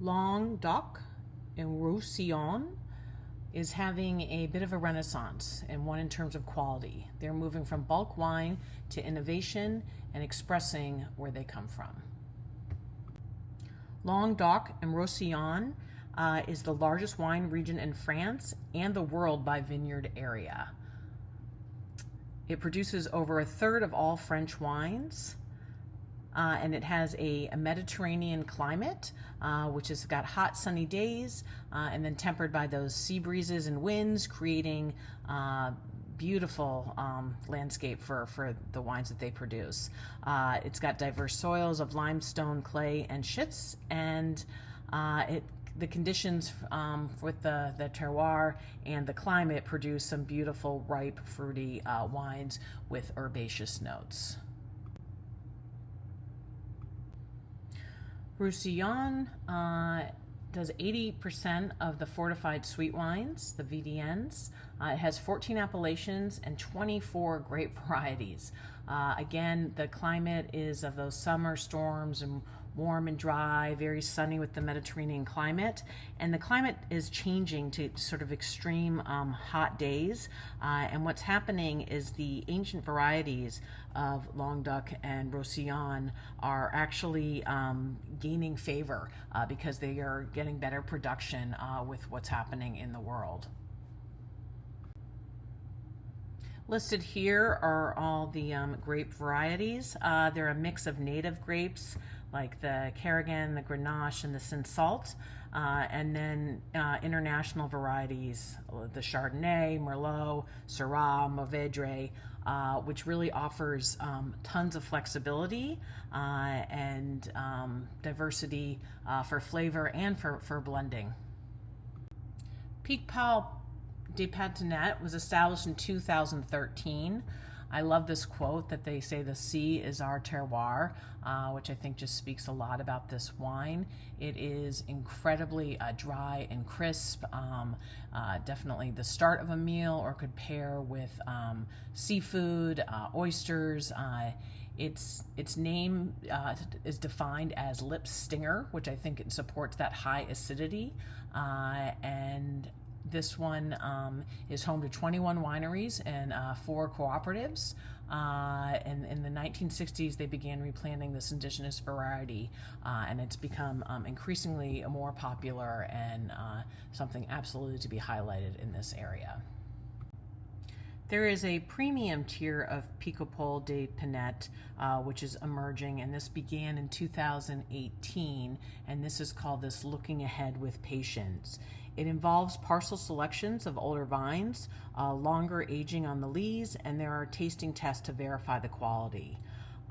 Languedoc Roussillon is having a bit of a renaissance, and one in terms of quality. They're moving from bulk wine to innovation and expressing where they come from. Languedoc Roussillon is the largest wine region in France and the world by vineyard area. It produces over a third of all French wines. And it has a Mediterranean climate, which has got hot, sunny days, and then tempered by those sea breezes and winds, creating beautiful landscape for the wines that they produce. It's got diverse soils of limestone, clay, and schist, and the conditions with the terroir and the climate produce some beautiful, ripe, fruity wines with herbaceous notes. Roussillon does 80% of the fortified sweet wines, the VDNs. It has 14 appellations and 24 grape varieties. Again, the climate is of those summer storms and warm and dry, very sunny with the Mediterranean climate. And the climate is changing to sort of extreme hot days. And what's happening is the ancient varieties of Languedoc and Roussillon are actually gaining favor because they are getting better production with what's happening in the world. Listed here are all the grape varieties. They're a mix of native grapes like the Carignan, the Grenache, and the Cinsault, and then international varieties, the Chardonnay, Merlot, Syrah, Mourvedre, which really offers tons of flexibility and diversity for flavor and for blending. Pic-Paul de Patinet was established in 2013. I love this quote that they say the sea is our terroir, which I think just speaks a lot about this wine. It is incredibly dry and crisp, definitely the start of a meal, or could pair with seafood, oysters. Its name is defined as lip stinger, which I think it supports that high acidity, and this one is home to 21 wineries and 4 cooperatives. And in the 1960s, they began replanting this indigenous variety, and it's become increasingly more popular and something absolutely to be highlighted in this area. There is a premium tier of Pic-Paul de Patinet, which is emerging, and this began in 2018, and this is called this Looking Ahead with Patience. It involves parcel selections of older vines, longer aging on the lees, and there are tasting tests to verify the quality.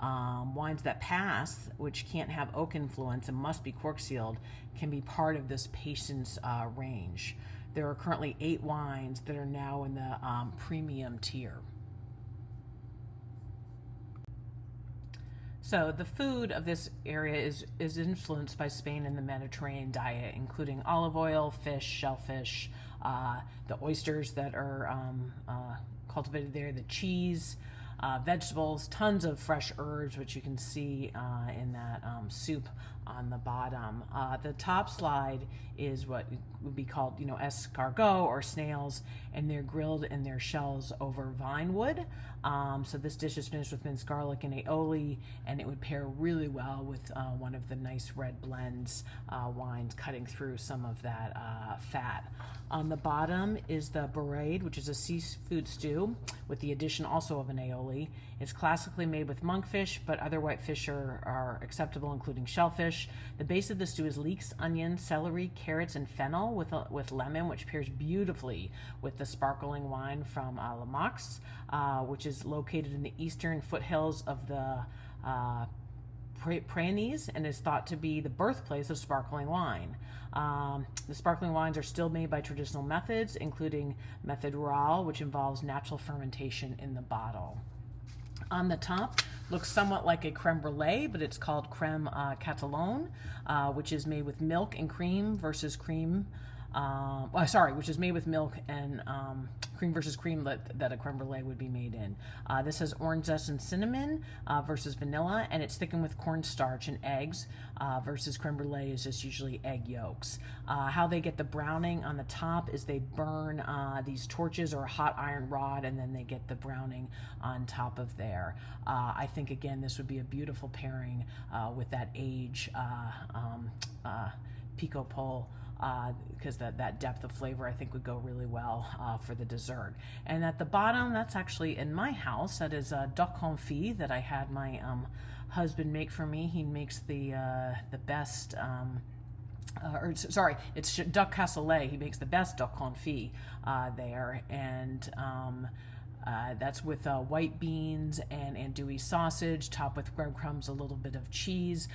Wines that pass, which can't have oak influence and must be cork sealed, can be part of this patience range. There are currently 8 wines that are now in the premium tier. So the food of this area is influenced by Spain and the Mediterranean diet, including olive oil, fish, shellfish, the oysters that are cultivated there, the cheese, vegetables, tons of fresh herbs, which you can see in that soup on the bottom. The top slide is what would be called, escargot or snails, and they're grilled in their shells over vine wood. So this dish is finished with minced garlic and aioli, and it would pair really well with one of the nice red blends wines, cutting through some of that fat. On the bottom is the beurrade, which is a seafood stew with the addition also of an aioli. It's classically made with monkfish, but other white fish are acceptable, including shellfish. The base of the stew is leeks, onions, celery, carrots, and fennel with lemon, which pairs beautifully with the sparkling wine from Lamax, which is located in the eastern foothills of the Pyrenees and is thought to be the birthplace of sparkling wine. The sparkling wines are still made by traditional methods, including method rurale, which involves natural fermentation in the bottle. On the top looks somewhat like a creme brulee, but it's called creme catalone, which is made with milk and cream versus cream which is made with milk and cream versus cream that a creme brulee would be made in. This has orange zest and cinnamon versus vanilla, and it's thickened with cornstarch and eggs versus creme brulee is just usually egg yolks. How they get the browning on the top is they burn these torches or a hot iron rod, and then they get the browning on top of there. I think, again, this would be a beautiful pairing with that age pico pole, because that depth of flavor I think would go really well for the dessert. And at the bottom, that's actually in my house. That is duck confit that I had my husband make for me. He makes the best. It's duck cassoulet. He makes the best duck confit there, and that's with white beans and andouille sausage, topped with breadcrumbs, a little bit of cheese.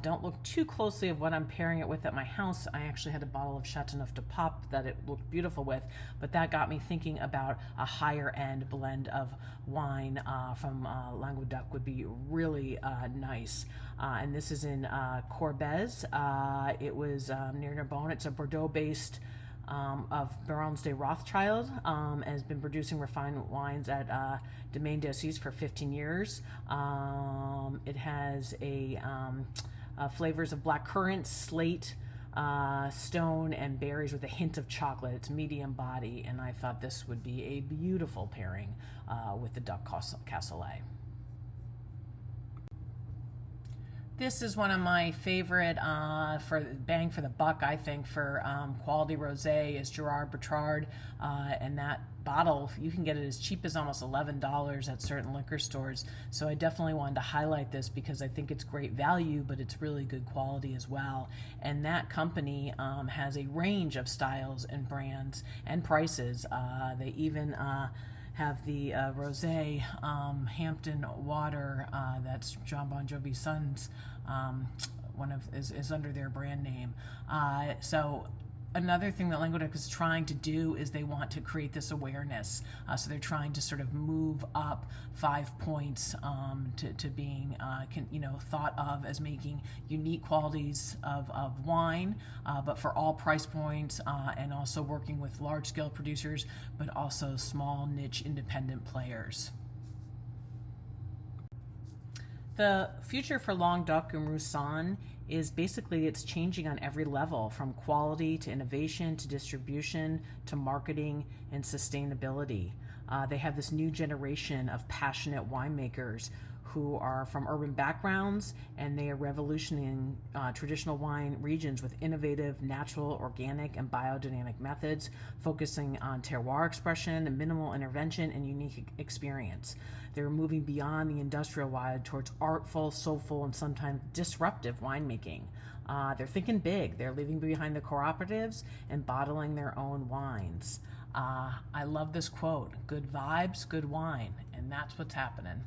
Don't look too closely at what I'm pairing it with at my house. I actually had a bottle of Chateauneuf de Pape that it looked beautiful with, but that got me thinking about a higher end blend of wine from Languedoc would be really nice. And this is in Corbez. It was near Narbonne. It's a Bordeaux-based of Baronne de Rothschild, has been producing refined wines at Domaine d'Assis for 15 years. It has flavors of black currant, slate, stone, and berries with a hint of chocolate. It's medium body, and I thought this would be a beautiful pairing with the duck cassoulet. This is one of my favorite for bang for the buck, I think, for quality rosé is Gerard Bertrand, and that bottle, you can get it as cheap as almost $11 at certain liquor stores. So I definitely wanted to highlight this because I think it's great value, but it's really good quality as well. And that company has a range of styles and brands and prices. They even have the rosé Hampton Water, that's John Bon Jovi's son's, is under their brand name. So another thing that Languedoc is trying to do is they want to create this awareness. So they're trying to sort of move up 5 points to being thought of as making unique qualities of wine, but for all price points, and also working with large-scale producers, but also small niche independent players. The future for Languedoc Roussillon is basically it's changing on every level, from quality to innovation to distribution to marketing and sustainability. They have this new generation of passionate winemakers who are from urban backgrounds, and they are revolutioning traditional wine regions with innovative, natural, organic, and biodynamic methods, focusing on terroir expression and minimal intervention and unique experience. They're moving beyond the industrial wide towards artful, soulful, and sometimes disruptive winemaking. They're thinking big. They're leaving behind the cooperatives and bottling their own wines. I love this quote, good vibes, good wine, and that's what's happening.